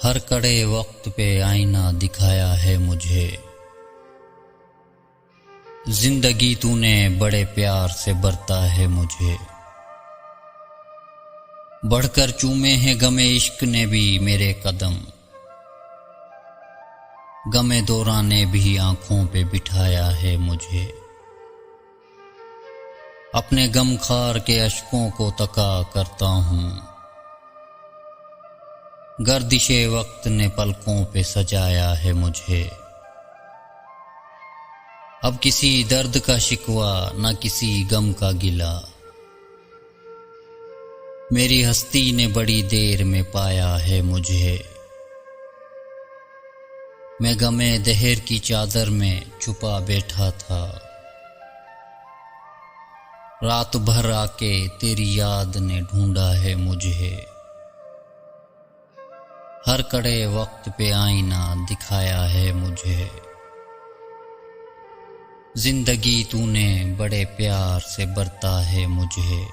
हर कड़े वक्त पे आईना दिखाया है मुझे। जिंदगी तूने बड़े प्यार से बरता है मुझे। बढ़कर चूमे हैं गमे इश्क ने भी मेरे कदम। गमे दौरान ने भी आंखों पे बिठाया है मुझे। अपने गमखार के अश्कों को तका करता हूँ। गर्दिशे वक्त ने पलकों पे सजाया है मुझे। अब किसी दर्द का शिकवा न किसी गम का गिला। मेरी हस्ती ने बड़ी देर में पाया है मुझे। मैं गमे दहर की चादर में छुपा बैठा था। रात भर आके तेरी याद ने ढूंढा है मुझे। हर कड़े वक्त पे आईना दिखाया है मुझे। जिंदगी तूने बड़े प्यार से बरता है मुझे।